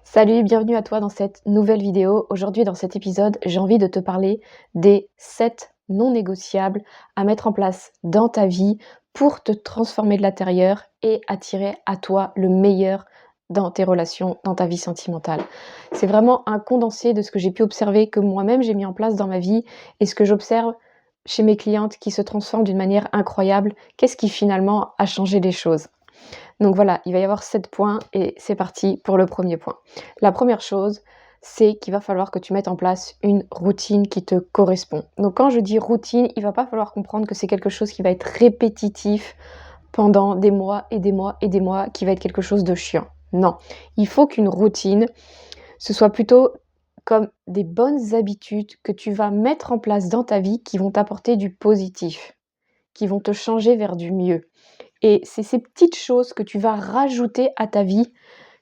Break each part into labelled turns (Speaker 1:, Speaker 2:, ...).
Speaker 1: Salut, bienvenue à toi dans cette nouvelle vidéo. Aujourd'hui, dans cet épisode, j'ai envie de te parler des 7 non négociables à mettre en place dans ta vie pour te transformer de l'intérieur et attirer à toi le meilleur dans tes relations, dans ta vie sentimentale. C'est vraiment un condensé de ce que j'ai pu observer, que moi-même j'ai mis en place dans ma vie et ce que j'observe chez mes clientes qui se transforment d'une manière incroyable. Qu'est-ce qui finalement a changé les choses? Donc voilà, il va y avoir 7 points et c'est parti pour le premier point. La première chose, c'est qu'il va falloir que tu mettes en place une routine qui te correspond. Donc quand je dis routine, il va pas falloir comprendre que c'est quelque chose qui va être répétitif pendant des mois et des mois et des mois, qui va être quelque chose de chiant. Non, il faut qu'une routine, ce soit plutôt comme des bonnes habitudes que tu vas mettre en place dans ta vie qui vont t'apporter du positif, qui vont te changer vers du mieux. Et c'est ces petites choses que tu vas rajouter à ta vie,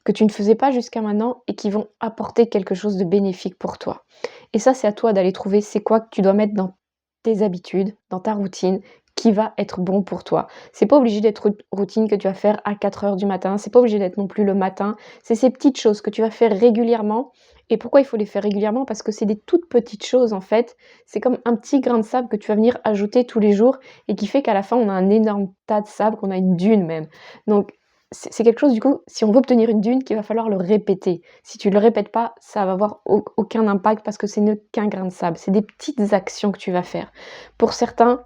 Speaker 1: que tu ne faisais pas jusqu'à maintenant et qui vont apporter quelque chose de bénéfique pour toi. Et ça, c'est à toi d'aller trouver c'est quoi que tu dois mettre dans tes habitudes, dans ta routine, qui va être bon pour toi. C'est pas obligé d'être une routine que tu vas faire à 4 heures du matin, c'est pas obligé d'être non plus le matin. C'est ces petites choses que tu vas faire régulièrement. Et pourquoi il faut les faire régulièrement? Parce que c'est des toutes petites choses en fait. C'est comme un petit grain de sable que tu vas venir ajouter tous les jours et qui fait qu'à la fin, on a un énorme tas de sable, qu'on a une dune même. Donc c'est quelque chose du coup, si on veut obtenir une dune, qu'il va falloir le répéter. Si tu le répètes pas, ça va avoir aucun impact parce que ce n'est qu'un grain de sable. C'est des petites actions que tu vas faire. Pour certains,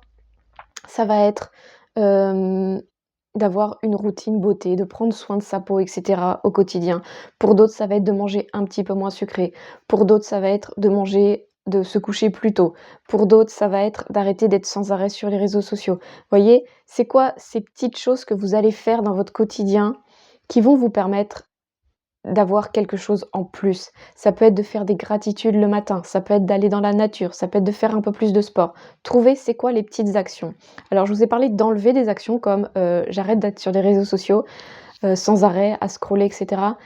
Speaker 1: ça va être, hem, d'avoir une routine beauté, de prendre soin de sa peau et cetera au quotidien. Pour d'autres, ça va être de manger un petit peu moins sucré. Pour d'autres, ça va être de se coucher plus tôt. Pour d'autres, ça va être d'arrêter d'être sans arrêt sur les réseaux sociaux. Voyez, c'est quoi ces petites choses que vous allez faire dans votre quotidien qui vont vous permettre d'avoir quelque chose en plus. Ça peut être de faire des gratitudes le matin, ça peut être d'aller dans la nature, ça peut être de faire un peu plus de sport. Trouvez c'est quoi les petites actions. Alors je vous ai parlé d'enlever des actions comme, j'arrête d'être sur les réseaux sociaux, sans arrêt à scroller et cetera.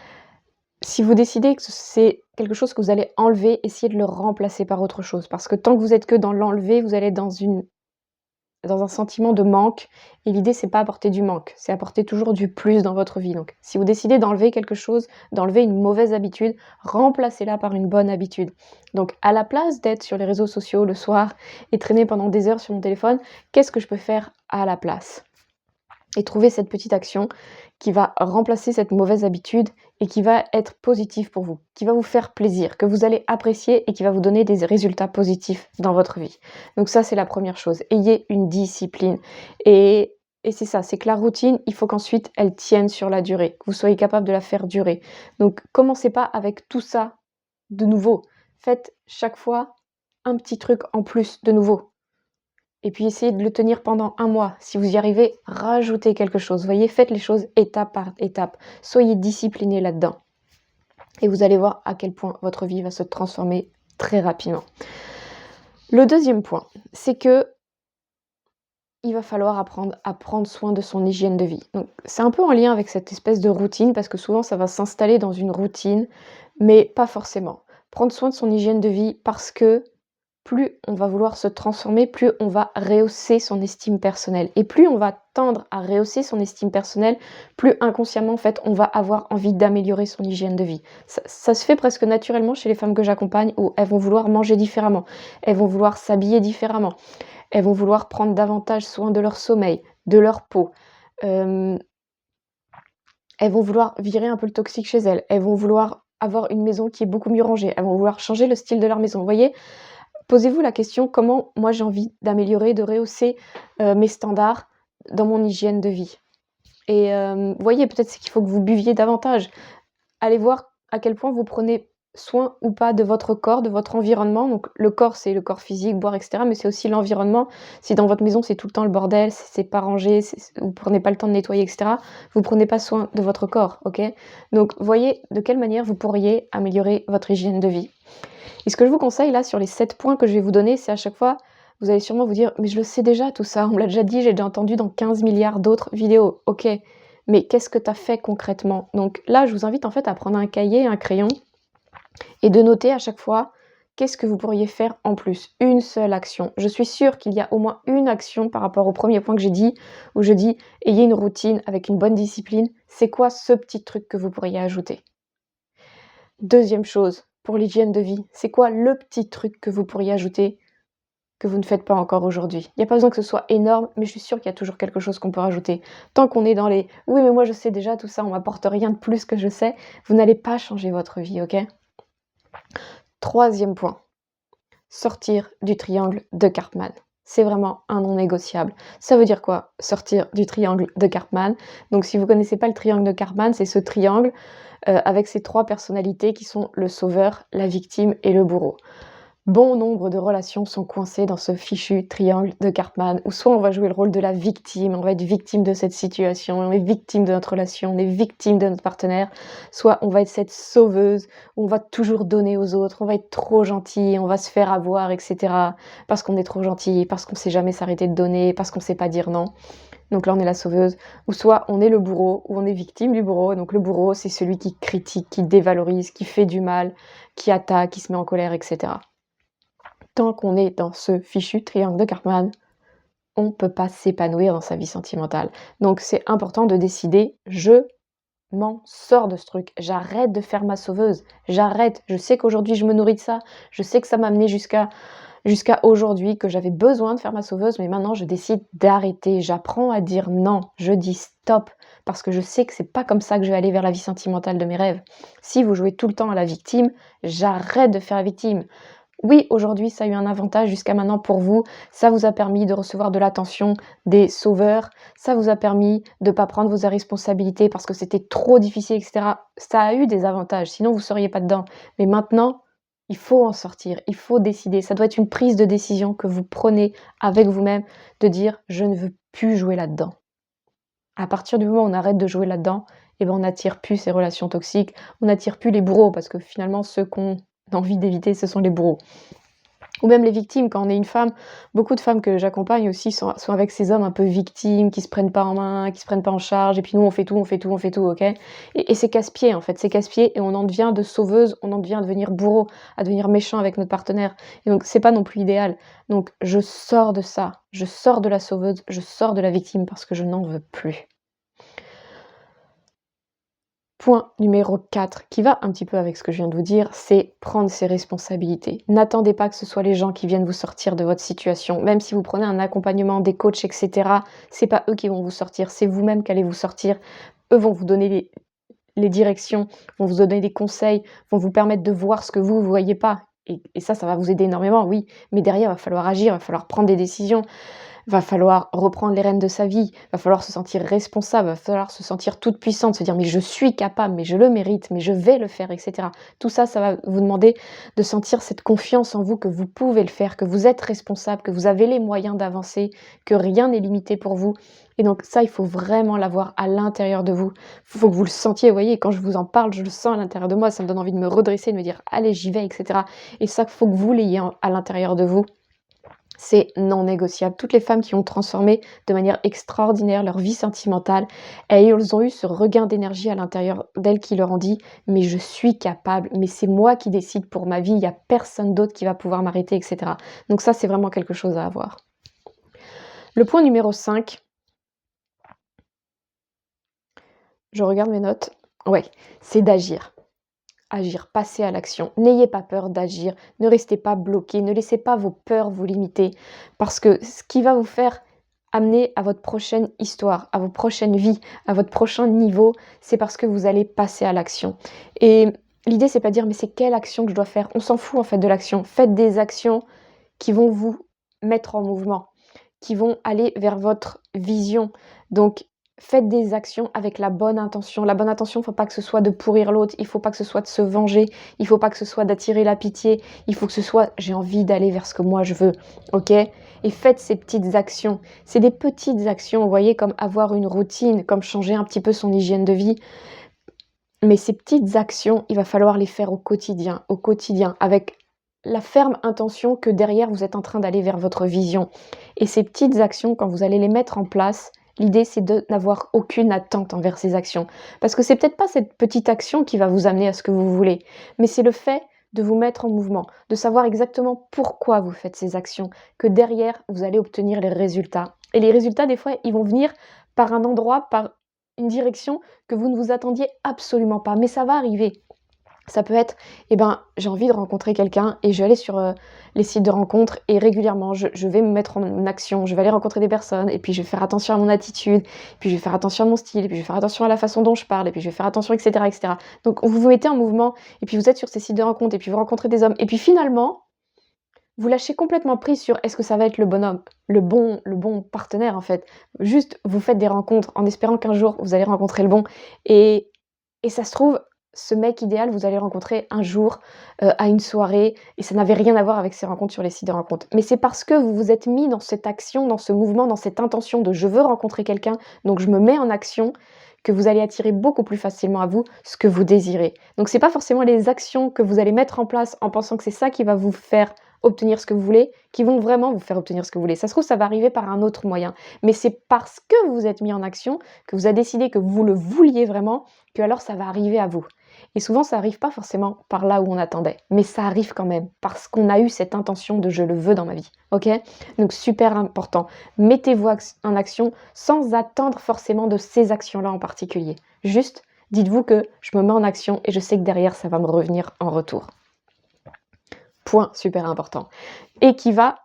Speaker 1: Si vous décidez que c'est quelque chose que vous allez enlever, essayez de le remplacer par autre chose parce que tant que vous êtes que dans l'enlever, vous allez être dans un sentiment de manque et l'idée, c'est pas apporter du manque, c'est apporter toujours du plus dans votre vie. Donc si vous décidez d'enlever quelque chose, d'enlever une mauvaise habitude, remplacez-la par une bonne habitude. Donc à la place d'être sur les réseaux sociaux le soir et traîner pendant des heures sur mon téléphone, qu'est-ce que je peux faire à la place? Et trouver cette petite action qui va remplacer cette mauvaise habitude et qui va être positive pour vous, qui va vous faire plaisir, que vous allez apprécier et qui va vous donner des résultats positifs dans votre vie. Donc ça, c'est la première chose. Ayez une discipline. Et c'est ça, c'est que la routine, il faut qu'ensuite elle tienne sur la durée, que vous soyez capable de la faire durer. Donc commencez pas avec tout ça de nouveau. Faites chaque fois un petit truc en plus de nouveau. Et puis essayez de le tenir pendant un mois. Si vous y arrivez, rajoutez quelque chose. Voyez, faites les choses étape par étape. Soyez discipliné là-dedans. Et vous allez voir à quel point votre vie va se transformer très rapidement. Le deuxième point, c'est que il va falloir apprendre à prendre soin de son hygiène de vie. Donc, c'est un peu en lien avec cette espèce de routine, parce que souvent ça va s'installer dans une routine, mais pas forcément. Prendre soin de son hygiène de vie parce que plus on va vouloir se transformer, plus on va rehausser son estime personnelle. Et plus on va tendre à rehausser son estime personnelle, plus inconsciemment, en fait, on va avoir envie d'améliorer son hygiène de vie. Ça se fait presque naturellement chez les femmes que j'accompagne, où elles vont vouloir manger différemment, elles vont vouloir s'habiller différemment, elles vont vouloir prendre davantage soin de leur sommeil, de leur peau. Euh, Elles vont vouloir virer un peu le toxique chez elles. Elles vont vouloir avoir une maison qui est beaucoup mieux rangée. Elles vont vouloir changer le style de leur maison. Vous voyez, posez-vous la question: comment moi j'ai envie d'améliorer, de rehausser, mes standards dans mon hygiène de vie? Et voyez, peut-être c'est qu'il faut que vous buviez davantage. Allez voir à quel point vous prenez soin ou pas de votre corps, de votre environnement. Donc le corps, c'est le corps physique, boire et cetera, mais c'est aussi l'environnement. Si dans votre maison, c'est tout le temps le bordel, c'est pas rangé, vous prenez pas le temps de nettoyer et cetera, vous prenez pas soin de votre corps, OK? Donc voyez de quelle manière vous pourriez améliorer votre hygiène de vie. Et ce que je vous conseille là sur les 7 points que je vais vous donner, c'est à chaque fois, vous allez sûrement vous dire: «Mais je le sais déjà tout ça, on me l'a déjà dit, j'ai déjà entendu dans 15 milliards d'autres vidéos». OK, mais qu'est-ce que tu as fait concrètement? Donc là, je vous invite en fait à prendre un cahier, un crayon et de noter à chaque fois qu'est-ce que vous pourriez faire en plus. Une seule action. Je suis sûre qu'il y a au moins une action par rapport au premier point que j'ai dit, où je dis: «Ayez une routine avec une bonne discipline». C'est quoi ce petit truc que vous pourriez ajouter? Deuxième chose, pour l'hygiène de vie, c'est quoi le petit truc que vous pourriez ajouter que vous ne faites pas encore aujourd'hui? Il y a pas besoin que ce soit énorme, mais je suis sûre qu'il y a toujours quelque chose qu'on peut rajouter. Tant qu'on est dans les: «Oui, mais moi je sais déjà tout ça, on m'apporte rien de plus que je sais», vous n'allez pas changer votre vie, OK? Troisième point, sortir du triangle de Karpman. C'est vraiment un non négociable. Ça veut dire quoi, sortir du triangle de Karpman? Donc si vous connaissez pas le triangle de Karpman, c'est ce triangle, avec ces 3 personnalités qui sont le sauveur, la victime et le bourreau. Bon nombre de relations sont coincées dans ce fichu triangle de Karpman, où soit on va jouer le rôle de la victime, on va être victime de cette situation, on est victime de notre relation, on est victime de notre partenaire, soit on va être cette sauveuse, où on va toujours donner aux autres, on va être trop gentil, on va se faire avoir, etc. Parce qu'on est trop gentil, parce qu'on sait jamais s'arrêter de donner, parce qu'on sait pas dire non. Donc là, on est la sauveuse. Ou soit on est le bourreau, ou on est victime du bourreau. Donc le bourreau, c'est celui qui critique, qui dévalorise, qui fait du mal, qui attaque, qui se met en colère, etc. Tant qu'on est dans ce fichu triangle de Karpman, on ne peut pas s'épanouir dans sa vie sentimentale. Donc c'est important de décider: «Je m'en sors de ce truc, j'arrête de faire ma sauveuse, j'arrête. Je sais qu'aujourd'hui je me nourris de ça, je sais que ça m'a amené jusqu'à aujourd'hui, que j'avais besoin de faire ma sauveuse, mais maintenant je décide d'arrêter. J'apprends à dire non, je dis stop, parce que je sais que c'est pas comme ça que je vais aller vers la vie sentimentale de mes rêves. Si vous jouez tout le temps à la victime, j'arrête de faire la victime. Oui, aujourd'hui, ça a eu un avantage jusqu'à maintenant pour vous. Ça vous a permis de recevoir de l'attention des sauveurs. Ça vous a permis de ne pas prendre vos responsabilités parce que c'était trop difficile, etc. Ça a eu des avantages, sinon vous ne seriez pas dedans. Mais maintenant, il faut en sortir, il faut décider. Ça doit être une prise de décision que vous prenez avec vous-même, de dire: «Je ne veux plus jouer là-dedans». À partir du moment où on arrête de jouer là-dedans, eh ben, on n'attire plus ces relations toxiques, on n'attire plus les bourreaux parce que finalement, ceux qu'on a envie d'éviter, ce sont les bourreaux. Ou même les victimes, quand on est une femme, beaucoup de femmes que j'accompagne aussi sont avec ces hommes un peu victimes, qui se prennent pas en main, qui se prennent pas en charge, et puis nous on fait tout, on fait tout, on fait tout, OK? Et c'est casse-pied en fait, c'est casse-pied et on en devient de sauveuse, on en devient à devenir bourreau, à devenir méchant avec notre partenaire et donc c'est pas non plus idéal. Donc je sors de ça, je sors de la sauveuse, je sors de la victime parce que je n'en veux plus. Point numéro 4, qui va un petit peu avec ce que je viens de vous dire, c'est prendre ses responsabilités. N'attendez pas que ce soit les gens qui viennent vous sortir de votre situation. Même si vous prenez un accompagnement, des coachs, etc., c'est pas eux qui vont vous sortir, c'est vous-même qui allez vous sortir. Eux vont vous donner les directions, vont vous donner des conseils, vont vous permettre de voir ce que vous ne voyez pas. Et ça va vous aider énormément, oui. Mais derrière, il va falloir agir, il va falloir prendre des décisions. Va falloir reprendre les rênes de sa vie, va falloir se sentir responsable, va falloir se sentir toute puissante, se dire: «Mais je suis capable, mais je le mérite, mais je vais le faire» et cetera. Tout ça, ça va vous demander de sentir cette confiance en vous que vous pouvez le faire, que vous êtes responsable, que vous avez les moyens d'avancer, que rien n'est limité pour vous et donc ça, il faut vraiment l'avoir à l'intérieur de vous. Il faut que vous le sentiez, vous voyez? Quand je vous en parle, je le sens à l'intérieur de moi, ça me donne envie de me redresser, de me dire: «Allez, j'y vais» et cetera et ça, il faut que vous l'ayez à l'intérieur de vous. C'est non négociable. Toutes les femmes qui ont transformé de manière extraordinaire leur vie sentimentale, elles ont eu ce regain d'énergie à l'intérieur d'elles qui leur ont dit: «Mais je suis capable, mais c'est moi qui décide pour ma vie, il y a personne d'autre qui va pouvoir m'arrêter» et cetera. Donc ça, c'est vraiment quelque chose à avoir. Le point numéro 5, je regarde mes notes, ouais, c'est d'agir. Agir, passer à l'action. N'ayez pas peur d'agir, ne restez pas bloqué, ne laissez pas vos peurs vous limiter. Parce que ce qui va vous faire amener à votre prochaine histoire, à vos prochaines vies, à votre prochain niveau, c'est parce que vous allez passer à l'action. Et l'idée, c'est pas de dire mais c'est quelle action que je dois faire? On s'en fout en fait de l'action. Faites des actions qui vont vous mettre en mouvement, qui vont aller vers votre vision. Donc, faites des actions avec la bonne intention. La bonne intention, il ne faut pas que ce soit de pourrir l'autre, il ne faut pas que ce soit de se venger, il ne faut pas que ce soit d'attirer la pitié, il faut que ce soit j'ai envie d'aller vers ce que moi je veux, OK? Et faites ces petites actions. C'est des petites actions, vous voyez, comme avoir une routine, comme changer un petit peu son hygiène de vie. Mais ces petites actions, il va falloir les faire au quotidien, avec la ferme intention que derrière vous êtes en train d'aller vers votre vision. Et ces petites actions, quand vous allez les mettre en place, l'idée c'est de n'avoir aucune attente envers ces actions. Parce que c'est peut-être pas cette petite action qui va vous amener à ce que vous voulez, mais c'est le fait de vous mettre en mouvement, de savoir exactement pourquoi vous faites ces actions, que derrière vous allez obtenir les résultats. Et les résultats, des fois, ils vont venir par un endroit, par une direction que vous ne vous attendiez absolument pas, mais ça va arriver. Ça peut être, j'ai envie de rencontrer quelqu'un et je vais aller sur, les sites de rencontres et régulièrement je vais me mettre en action. Je vais aller rencontrer des personnes et puis je vais faire attention à mon attitude, puis je vais faire attention à mon style et puis je vais faire attention à la façon dont je parle et puis je vais faire attention et cetera et cetera. Donc vous vous mettez en mouvement et puis vous êtes sur ces sites de rencontres et puis vous rencontrez des hommes et puis finalement, vous lâchez complètement prise sur est-ce que ça va être le bon homme, le bon partenaire en fait. Juste vous faites des rencontres en espérant qu'un jour vous allez rencontrer le bon et ça se trouve, ce mec idéal, vous allez le rencontrer un jour, à une soirée et ça n'avait rien à voir avec ces rencontres sur les sites de rencontres. Mais c'est parce que vous vous êtes mis dans cette action, dans ce mouvement, dans cette intention de: «Je veux rencontrer quelqu'un, donc je me mets en action», que vous allez attirer beaucoup plus facilement à vous ce que vous désirez. Donc c'est pas forcément les actions que vous allez mettre en place en pensant que c'est ça qui va vous faire obtenir ce que vous voulez, qui vont vraiment vous faire obtenir ce que vous voulez. Ça se trouve, ça va arriver par un autre moyen. Mais c'est parce que vous vous êtes mis en action, que vous avez décidé que vous le vouliez vraiment, que alors ça va arriver à vous. Et souvent, ça arrive pas forcément par là où on attendait, mais ça arrive quand même parce qu'on a eu cette intention de «je le veux dans ma vie», OK? Donc super important, mettez-vous en action sans attendre forcément de ces actions-là en particulier. Juste, dites-vous que: «Je me mets en action et je sais que derrière ça va me revenir en retour». Point super important et qui va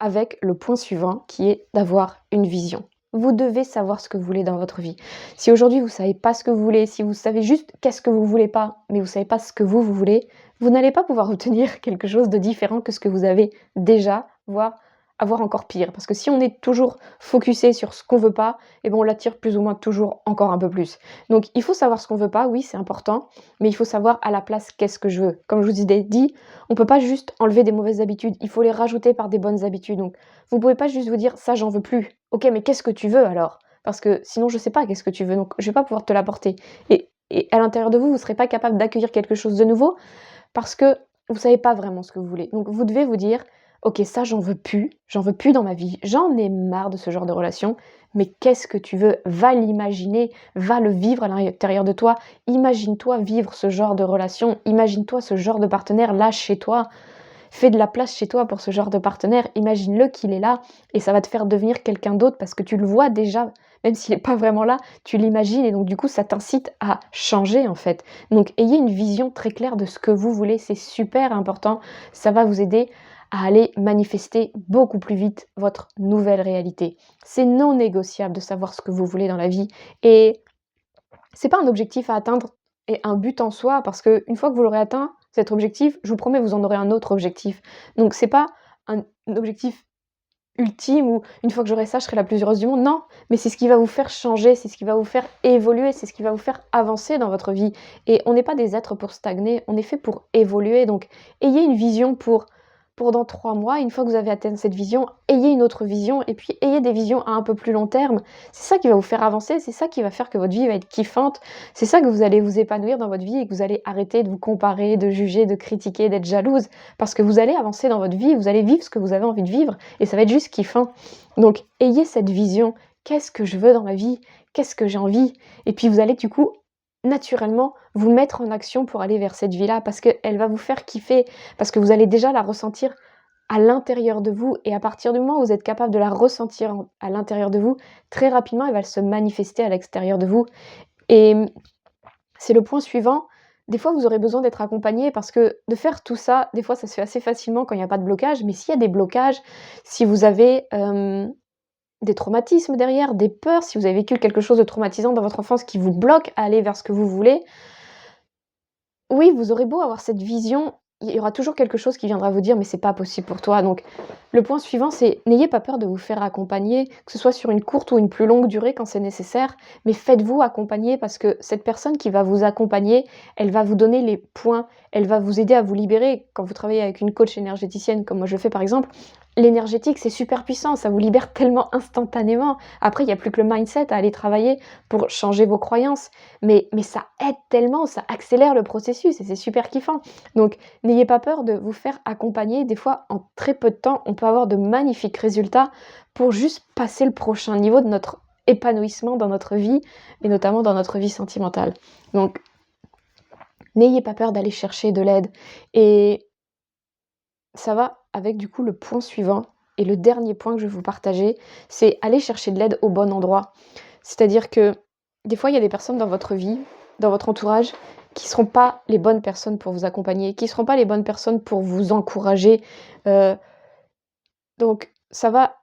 Speaker 1: avec le point suivant qui est d'avoir une vision. Vous devez savoir ce que vous voulez dans votre vie. Si aujourd'hui vous ne savez pas ce que vous voulez, si vous savez juste qu'est-ce que vous voulez pas, mais vous ne savez pas ce que vous voulez, vous n'allez pas pouvoir obtenir quelque chose de différent que ce que vous avez déjà, voire avoir encore pire. Parce que si on est toujours focusé sur ce qu'on veut pas, on l'attire plus ou moins toujours encore un peu plus. Donc il faut savoir ce qu'on veut pas, oui, c'est important, mais il faut savoir à la place qu'est-ce que je veux. Comme je vous ai dit, on peut pas juste enlever des mauvaises habitudes, il faut les rajouter par des bonnes habitudes. Donc vous pouvez pas juste vous dire: «Ça, j'en veux plus». OK, mais qu'est-ce que tu veux alors? Parce que sinon je sais pas qu'est-ce que tu veux, donc je vais pas pouvoir te l'apporter et à l'intérieur de vous, vous serez pas capable d'accueillir quelque chose de nouveau parce que vous savez pas vraiment ce que vous voulez. Donc vous devez vous dire: «OK, ça j'en veux plus dans ma vie, j'en ai marre de ce genre de relation, mais qu'est-ce que tu veux? Va l'imaginer, va le vivre à l'intérieur de toi. Imagine-toi vivre ce genre de relation, imagine-toi ce genre de partenaire là chez toi. Fais de la place chez toi pour ce genre de partenaire, imagine-le qu'il est là et ça va te faire devenir quelqu'un d'autre parce que tu le vois déjà, même s'il est pas vraiment là, tu l'imagines et donc du coup ça t'incite à changer en fait. Donc ayez une vision très claire de ce que vous voulez, c'est super important. Ça va vous aider à aller manifester beaucoup plus vite votre nouvelle réalité. C'est non négociable de savoir ce que vous voulez dans la vie et c'est pas un objectif à atteindre et un but en soi parce qu'une fois que vous l'aurez atteint, cet objectif, je vous promets, vous en aurez un autre objectif. Donc c'est pas un objectif ultime où une fois que j'aurai ça, je serai la plus heureuse du monde. Non, mais c'est ce qui va vous faire changer, c'est ce qui va vous faire évoluer, c'est ce qui va vous faire avancer dans votre vie. Et on n'est pas des êtres pour stagner, on est fait pour évoluer. Donc ayez une vision pour dans 3 mois, une fois que vous avez atteint cette vision, ayez une autre vision et puis ayez des visions à un peu plus long terme. C'est ça qui va vous faire avancer, c'est ça qui va faire que votre vie va être kiffante, c'est ça que vous allez vous épanouir dans votre vie et que vous allez arrêter de vous comparer, de juger, de critiquer, d'être jalouse parce que vous allez avancer dans votre vie, vous allez vivre ce que vous avez envie de vivre et ça va être juste kiffant. Donc ayez cette vision, qu'est-ce que je veux dans ma vie? Qu'est-ce que j'ai envie? Et puis vous allez du coup naturellement vous mettre en action pour aller vers cette vie-là parce qu'elle va vous faire kiffer, parce que vous allez déjà la ressentir à l'intérieur de vous et à partir du moment où vous êtes capable de la ressentir à l'intérieur de vous, très rapidement, elle va se manifester à l'extérieur de vous et c'est le point suivant. Des fois, vous aurez besoin d'être accompagné parce que de faire tout ça, des fois, ça se fait assez facilement quand il n'y a pas de blocage, mais s'il y a des blocages, si vous avez, des traumatismes derrière, des peurs, si vous avez vécu quelque chose de traumatisant dans votre enfance qui vous bloque à aller vers ce que vous voulez, oui, vous aurez beau avoir cette vision, il y aura toujours quelque chose qui viendra vous dire: «Mais c'est pas possible pour toi». Donc le point suivant, c'est n'ayez pas peur de vous faire accompagner, que ce soit sur une courte ou une plus longue durée quand c'est nécessaire, mais faites-vous accompagner parce que cette personne qui va vous accompagner, elle va vous donner les points, elle va vous aider à vous libérer. Quand vous travaillez avec une coach énergéticienne comme moi je le fais par exemple, l'énergétique, c'est super puissant, ça vous libère tellement instantanément. Après, il y a plus que le mindset à aller travailler pour changer vos croyances, mais ça aide tellement, ça accélère le processus et c'est super kiffant. Donc n'ayez pas peur de vous faire accompagner. Des fois, en très peu de temps, on peut avoir de magnifiques résultats pour juste passer le prochain niveau de notre épanouissement dans notre vie et notamment dans notre vie sentimentale. Donc n'ayez pas peur d'aller chercher de l'aide et ça va avec du coup le point suivant et le dernier point que je vais vous partager, c'est aller chercher de l'aide au bon endroit. C'est-à-dire que des fois, il y a des personnes dans votre vie, dans votre entourage, qui seront pas les bonnes personnes pour vous accompagner, qui seront pas les bonnes personnes pour vous encourager. Heu, donc ça va,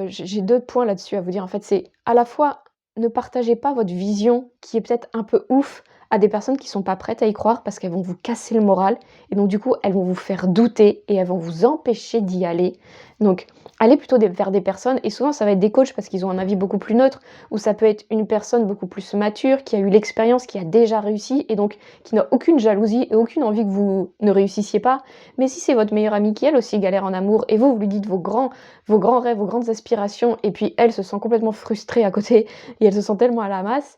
Speaker 1: j'ai 2 points là-dessus à vous dire, en fait. C'est à la fois, ne partagez pas votre vision qui est peut-être un peu ouf à des personnes qui sont pas prêtes à y croire parce qu'elles vont vous casser le moral et donc du coup, elles vont vous faire douter et elles vont vous empêcher d'y aller. Donc allez plutôt vers des personnes et souvent ça va être des coachs parce qu'ils ont un avis beaucoup plus neutre ou ça peut être une personne beaucoup plus mature qui a eu l'expérience, qui a déjà réussi et donc qui n'a aucune jalousie et aucune envie que vous ne réussissiez pas. Mais si c'est votre meilleure amie qui elle aussi galère en amour et vous lui dites vos grands rêves, vos grandes aspirations, et puis elle se sent complètement frustrée à côté et elle se sent tellement à la masse,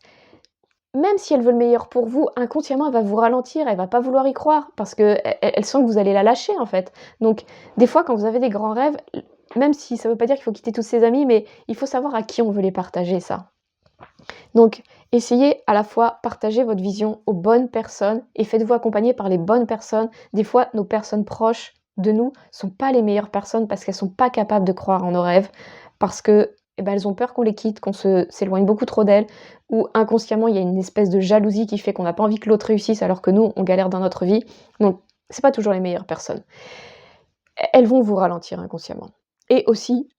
Speaker 1: même si elle veut le meilleur pour vous, inconsciemment, elle va vous ralentir, elle va pas vouloir y croire parce qu'elle sent que vous allez la lâcher, en fait. Donc, des fois, quand vous avez des grands rêves, même si ça veut pas dire qu'il faut quitter tous ses amis, mais il faut savoir à qui on veut les partager, ça. Donc, essayez à la fois partager votre vision aux bonnes personnes et faites-vous accompagner par les bonnes personnes. Des fois, nos personnes proches de nous sont pas les meilleures personnes parce qu'elles sont pas capables de croire en nos rêves, parce que, eh ben, elles ont peur qu'on les quitte, qu'on s'éloigne beaucoup trop d'elles, ou inconsciemment, il y a une espèce de jalousie qui fait qu'on n'a pas envie que l'autre réussisse alors que nous, on galère dans notre vie. Donc, c'est pas toujours les meilleures personnes. Elles vont vous ralentir inconsciemment. Et aussi,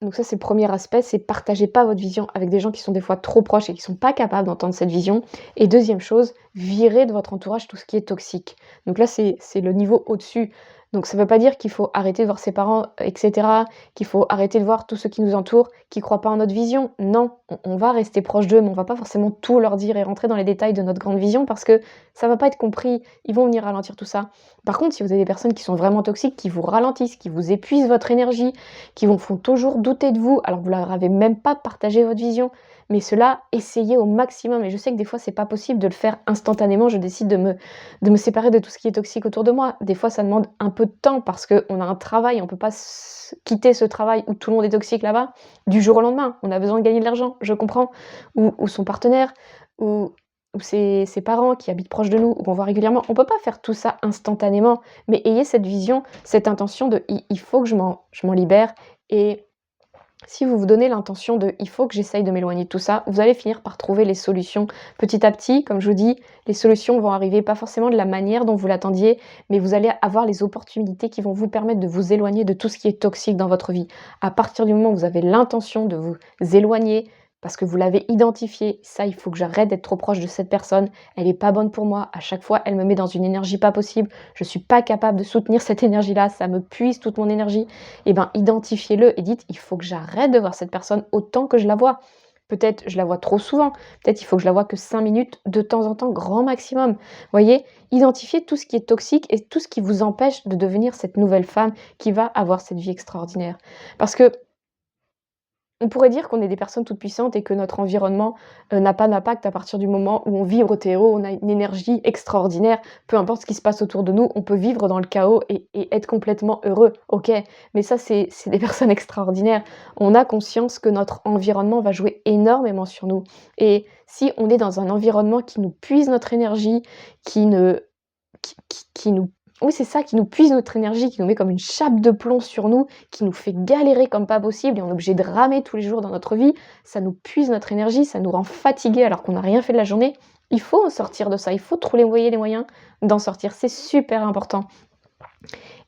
Speaker 1: donc ça, c'est le premier aspect, c'est partagez pas votre vision avec des gens qui sont des fois trop proches et qui sont pas capables d'entendre cette vision. Et deuxième chose, virez de votre entourage tout ce qui est toxique. Donc là, c'est le niveau au-dessus. Donc ça veut pas dire qu'il faut arrêter de voir ses parents, et cetera, qu'il faut arrêter de voir tous ceux qui nous entourent, qui croient pas en notre vision. Non, on va rester proche d'eux, mais on va pas forcément tout leur dire et rentrer dans les détails de notre grande vision parce que ça va pas être compris. Ils vont venir ralentir tout ça. Par contre, si vous avez des personnes qui sont vraiment toxiques, qui vous ralentissent, qui vous épuisent votre énergie, qui vous font toujours douter de vous, alors que vous leur avez même pas partagé votre vision. Mais cela, essayez au maximum. Et je sais que des fois, c'est pas possible de le faire instantanément. Je décide de me séparer de tout ce qui est toxique autour de moi. Des fois, ça demande un peu de temps parce qu'on a un travail. On peut pas quitter ce travail où tout le monde est toxique là-bas du jour au lendemain. On a besoin de gagner de l'argent, je comprends. Ou son partenaire, ou ses parents qui habitent proche de nous, ou qu'on voit régulièrement. On peut pas faire tout ça instantanément. Mais ayez cette vision, cette intention de il faut que je m'en libère. Et si vous vous donnez l'intention de il faut que j'essaye de m'éloigner de tout ça, vous allez finir par trouver les solutions petit à petit. Comme je vous dis, les solutions vont arriver pas forcément de la manière dont vous l'attendiez, mais vous allez avoir les opportunités qui vont vous permettre de vous éloigner de tout ce qui est toxique dans votre vie. À partir du moment où vous avez l'intention de vous éloigner, parce que vous l'avez identifié, ça, il faut que j'arrête d'être trop proche de cette personne, elle est pas bonne pour moi, à chaque fois, elle me met dans une énergie pas possible, je suis pas capable de soutenir cette énergie-là, ça me puise toute mon énergie. Eh ben, identifiez-le et dites: «Il faut que j'arrête de voir cette personne autant que je la vois». Peut-être je la vois trop souvent, peut-être il faut que je la vois que 5 minutes de temps en temps, grand maximum. Voyez? Identifiez tout ce qui est toxique et tout ce qui vous empêche de devenir cette nouvelle femme qui va avoir cette vie extraordinaire. Parce que on pourrait dire qu'on est des personnes toutes puissantes et que notre environnement, n'a pas d'impact à partir du moment où on vibre au terreau, on a une énergie extraordinaire. Peu importe ce qui se passe autour de nous, on peut vivre dans le chaos et être complètement heureux. OK, mais ça, c'est des personnes extraordinaires. On a conscience que notre environnement va jouer énormément sur nous et si on est dans un environnement qui nous puise notre énergie, qui ne qui nous oui, c'est ça, qui nous puise notre énergie, qui nous met comme une chape de plomb sur nous, qui nous fait galérer comme pas possible et on est obligé de ramer tous les jours dans notre vie. Ça nous puise notre énergie, ça nous rend fatigués alors qu'on n'a rien fait de la journée. Il faut en sortir de ça, il faut trouver les moyens d'en sortir. C'est super important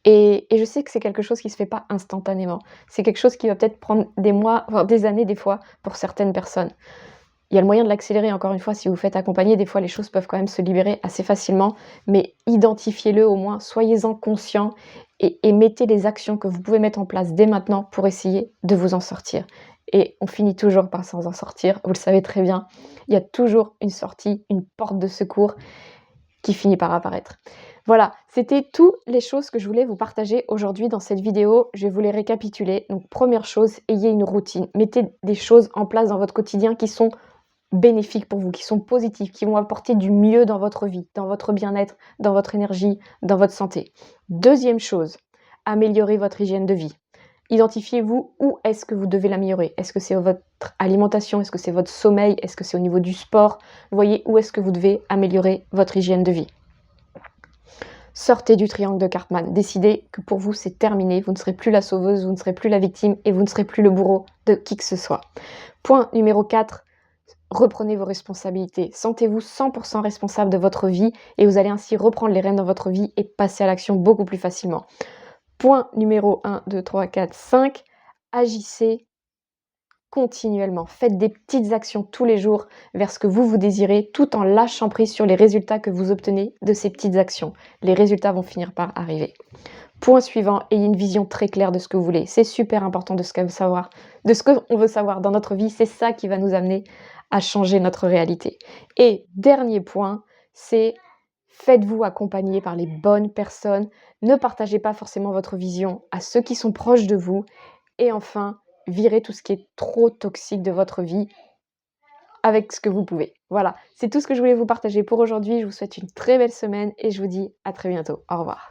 Speaker 1: et je sais que c'est quelque chose qui se fait pas instantanément. C'est quelque chose qui va peut-être prendre des mois, voire des années des fois pour certaines personnes. Il y a le moyen de l'accélérer, encore une fois, si vous faites accompagner, des fois les choses peuvent quand même se libérer assez facilement, mais identifiez-le au moins, soyez-en conscient et mettez les actions que vous pouvez mettre en place dès maintenant pour essayer de vous en sortir. Et on finit toujours par s'en sortir, vous le savez très bien. Il y a toujours une sortie, une porte de secours qui finit par apparaître. Voilà, c'était toutes les choses que je voulais vous partager aujourd'hui dans cette vidéo. Je vais vous les récapituler. Donc première chose, ayez une routine. Mettez des choses en place dans votre quotidien qui sont bénéfiques pour vous, qui sont positifs, qui vont apporter du mieux dans votre vie, dans votre bien-être, dans votre énergie, dans votre santé. Deuxième chose, améliorez votre hygiène de vie. Identifiez-vous où est-ce que vous devez l'améliorer. Est-ce que c'est votre alimentation? Est-ce que c'est votre sommeil? Est-ce que c'est au niveau du sport? Voyez où est-ce que vous devez améliorer votre hygiène de vie. Sortez du triangle de Cartman. Décidez que pour vous, c'est terminé. Vous ne serez plus la sauveuse, vous ne serez plus la victime et vous ne serez plus le bourreau de qui que ce soit. Point numéro 4. reprenez vos responsabilités. Sentez-vous 100% responsable de votre vie et vous allez ainsi reprendre les rênes dans votre vie et passer à l'action beaucoup plus facilement. Point numéro 1, 2, 3, 4, 5. Agissez continuellement. Faites des petites actions tous les jours vers ce que vous désirez tout en lâchant prise sur les résultats que vous obtenez de ces petites actions. Les résultats vont finir par arriver. Point suivant, ayez une vision très claire de ce que vous voulez. C'est super important de ce qu'on veut savoir dans notre vie. C'est ça qui va nous amener à changer notre réalité. Et dernier point, c'est faites-vous accompagner par les bonnes personnes. Ne partagez pas forcément votre vision à ceux qui sont proches de vous. Et enfin, virez tout ce qui est trop toxique de votre vie avec ce que vous pouvez. Voilà, c'est tout ce que je voulais vous partager pour aujourd'hui. Je vous souhaite une très belle semaine et je vous dis à très bientôt. Au revoir.